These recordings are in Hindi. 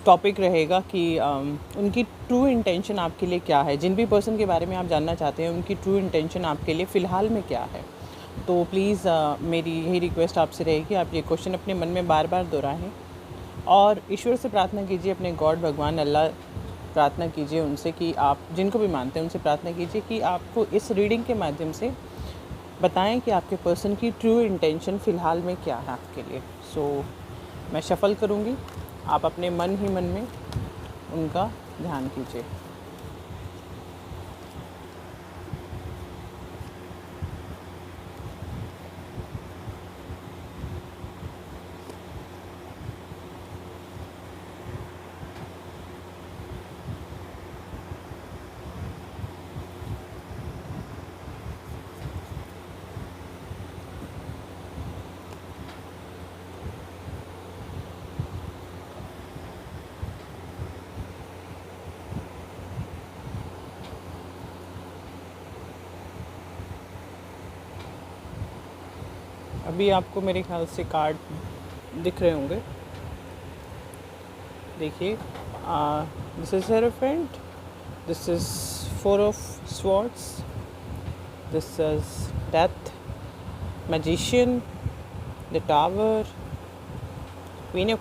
टॉपिक रहेगा कि उनकी ट्रू इंटेंशन आपके लिए क्या है। जिन भी पर्सन के बारे में आप जानना चाहते हैं उनकी ट्रू इंटेंशन आपके लिए फ़िलहाल में क्या है। तो प्लीज़ मेरी यही रिक्वेस्ट आपसे रहेगी कि आप ये क्वेश्चन अपने मन में बार बार दोहराएं और ईश्वर से प्रार्थना कीजिए, अपने गॉड भगवान अल्लाह प्रार्थना कीजिए उनसे कि आप जिनको भी मानते हैं उनसे प्रार्थना कीजिए कि आपको इस रीडिंग के माध्यम से बताएं कि आपके पर्सन की ट्रू इंटेंशन फ़िलहाल में क्या है आपके लिए। मैं शफ़ल करूँगी, आप अपने मन ही मन में उनका ध्यान कीजिए। अभी आपको मेरे ख्याल से कार्ड दिख रहे होंगे। देखिए, this is hierophant, this is four of swords, this is death, magician, the tower, queen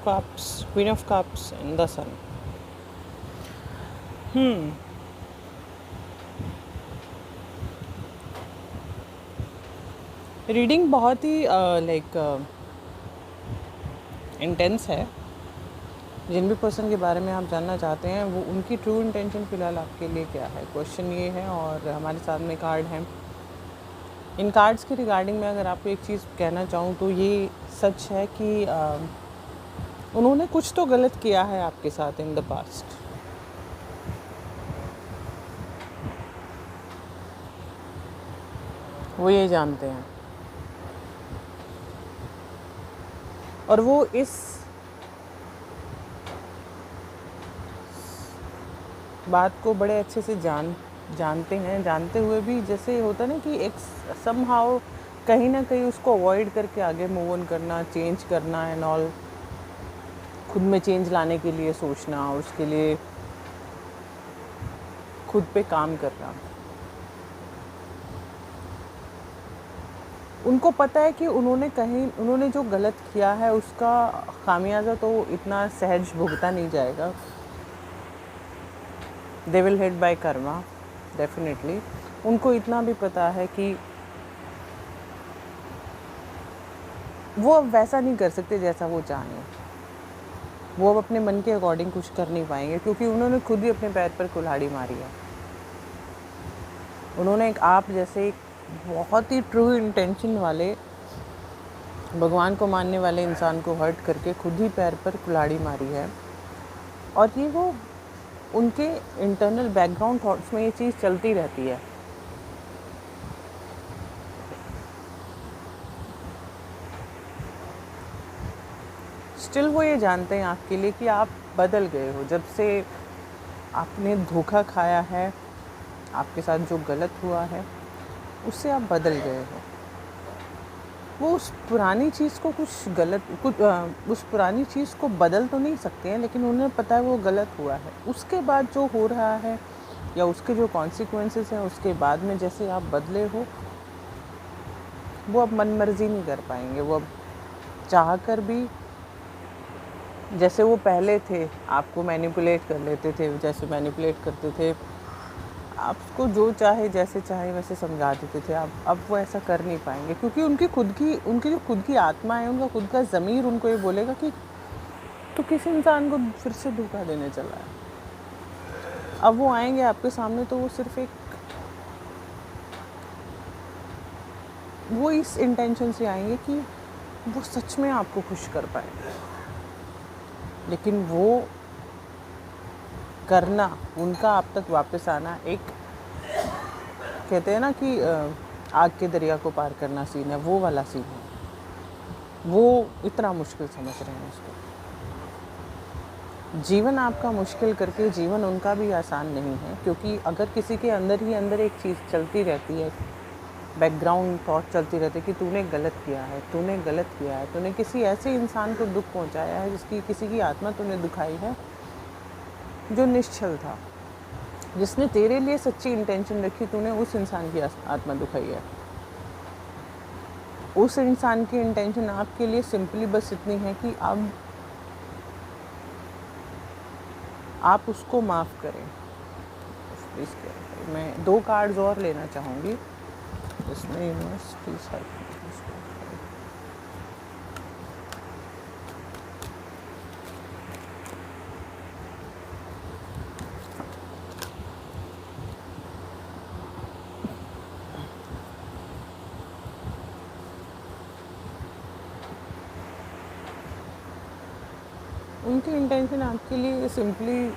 of cups and the sun. Reading बहुत ही इंटेंस है। जिन भी पर्सन के बारे में आप जानना चाहते हैं वो उनकी ट्रू इंटेंशन फ़िलहाल आपके लिए क्या है, क्वेश्चन ये है। और हमारे साथ में कार्ड हैं। इन कार्ड्स के रिगार्डिंग में अगर आपको एक चीज़ कहना चाहूँ तो ये सच है कि उन्होंने कुछ तो गलत किया है आपके साथ इन द पास्ट। वो ये जानते हैं और वो इस बात को बड़े अच्छे से जानते हैं। जानते हुए भी जैसे होता ना कि एक समहाउ कहीं ना कहीं उसको अवॉइड करके आगे मूव ऑन करना, चेंज करना एंड ऑल, खुद में चेंज लाने के लिए सोचना और उसके लिए खुद पे काम करना। उनको पता है कि उन्होंने जो गलत किया है उसका खामियाजा तो इतना सहज भुगता नहीं जाएगा। They will hit by Karma definitely. उनको इतना भी पता है कि वो अब वैसा नहीं कर सकते जैसा वो चाहें। वो अब अपने मन के अकॉर्डिंग कुछ कर नहीं पाएंगे क्योंकि उन्होंने खुद ही अपने पैर पर कुल्हाड़ी मारी है। उन्होंने एक आप जैसे एक बहुत ही ट्रू इंटेंशन वाले, भगवान को मानने वाले इंसान को हर्ट करके खुद ही पैर पर कुल्हाड़ी मारी है। और ये वो उनके इंटरनल बैकग्राउंड थॉट्स में ये चीज़ चलती रहती है। स्टिल वो ये जानते हैं आपके लिए कि आप बदल गए हो। जब से आपने धोखा खाया है, आपके साथ जो गलत हुआ है उससे आप बदल गए हो। वो उस पुरानी चीज़ को उस पुरानी चीज़ को बदल तो नहीं सकते हैं, लेकिन उन्हें पता है वो गलत हुआ है। उसके बाद जो हो रहा है या उसके जो कॉन्सिक्वेंसेस हैं उसके बाद में जैसे आप बदले हो, वो अब मनमर्जी नहीं कर पाएंगे। वो अब चाह कर भी जैसे वो पहले थे आपको मैनिपुलेट कर लेते थे, जैसे मैनिपुलेट करते थे, आपको जो चाहे जैसे चाहे वैसे समझा देते थे। अब वो ऐसा कर नहीं पाएंगे क्योंकि उनकी जो खुद की आत्मा है, उनका खुद का ज़मीर उनको ये बोलेगा कि तो किस इंसान को फिर से धोखा देने चला है। अब वो आएंगे आपके सामने तो वो सिर्फ वो इस इंटेंशन से आएंगे कि वो सच में आपको खुश कर पाए। लेकिन वो करना, उनका आप तक वापस आना, एक कहते हैं ना कि आग के दरिया को पार करना सीन है, वो वाला सीन है। वो इतना मुश्किल समझ रहे हैं उसको। जीवन आपका मुश्किल करके जीवन उनका भी आसान नहीं है, क्योंकि अगर किसी के अंदर ही अंदर एक चीज़ चलती रहती है, बैकग्राउंड थॉट चलती रहती है कि तूने गलत किया है, तूने किसी ऐसे इंसान को दुख पहुंचाया है जिसकी किसी की आत्मा तूने दुखाई है, जो निश्चल था, जिसने तेरे लिए सच्ची इंटेंशन रखी, तूने उस इंसान की आत्मा दुखाई है। उस इंसान की इंटेंशन आपके लिए सिंपली बस इतनी है कि अब आप उसको माफ़ करें। प्लीज़ करें। मैं 2 कार्ड्स और लेना चाहूँगी इसमें। Universe please help me. उनकी इंटेंशन आपके लिए सिंपली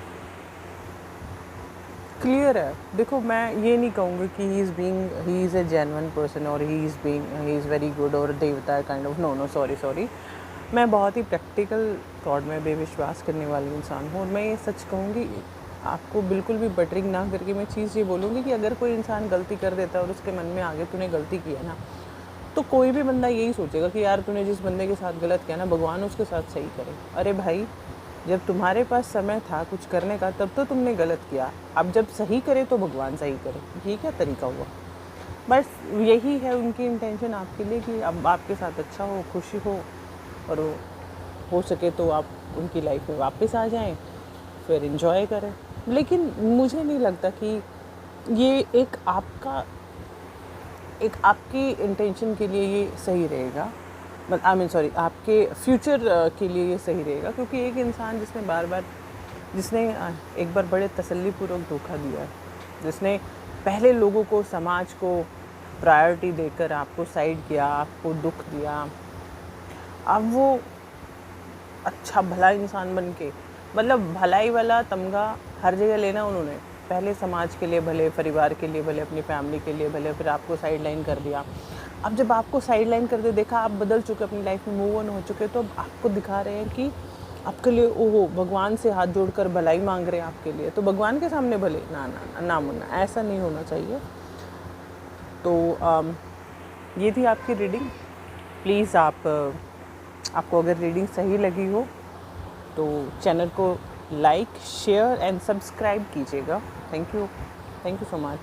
क्लियर है। देखो, मैं ये नहीं कहूँगी कि he is a genuine person और ही इज़ वेरी गुड और देवता काइंड ऑफ। No sorry. मैं बहुत ही प्रैक्टिकल थॉट में बेविश्वास करने वाली इंसान हूँ, और मैं ये सच कहूँगी, आपको बिल्कुल भी बटरिंग ना करके मैं चीज़ ये बोलूँगी कि अगर कोई इंसान गलती कर देता है और उसके मन में आगे तूने गलती की है ना, तो कोई भी बंदा यही सोचेगा कि यार तूने जिस बंदे के साथ गलत किया ना, भगवान उसके साथ सही करे। अरे भाई, जब तुम्हारे पास समय था कुछ करने का तब तो तुमने गलत किया, अब जब सही करे तो भगवान सही करे। ये क्या तरीका हुआ? बस यही है उनकी इंटेंशन आपके लिए कि अब आपके साथ अच्छा हो, खुशी हो, और हो सके तो आप उनकी लाइफ में वापस आ जाएं, फिर एंजॉय करें। लेकिन मुझे नहीं लगता कि ये एक आपकी इंटेंशन के लिए ये सही रहेगा। आपके फ्यूचर के लिए ये सही रहेगा, क्योंकि एक इंसान जिसने एक बार बड़े तसल्लीपूर्वक धोखा दिया है, जिसने पहले लोगों को, समाज को प्रायोरिटी देकर आपको साइड किया, आपको दुख दिया, अब वो अच्छा भला इंसान बन के, मतलब भलाई वाला तमगा हर जगह लेना उन्होंने, पहले समाज के लिए भले, परिवार के लिए भले, अपनी फैमिली के लिए भले, फिर आपको साइड लाइन कर दिया। अब जब आपको साइड लाइन कर दे, देखा आप बदल चुके, अपनी लाइफ में मूव ऑन हो चुके, तो अब आपको दिखा रहे हैं कि आपके लिए ओहो, भगवान से हाथ जोड़कर भलाई मांग रहे हैं आपके लिए, तो भगवान के सामने भले ना मुन्ना, ऐसा नहीं होना चाहिए। तो ये थी आपकी रीडिंग। प्लीज़ आपको अगर रीडिंग सही लगी हो तो चैनल को लाइक, शेयर एंड सब्सक्राइब कीजिएगा। Thank you so much.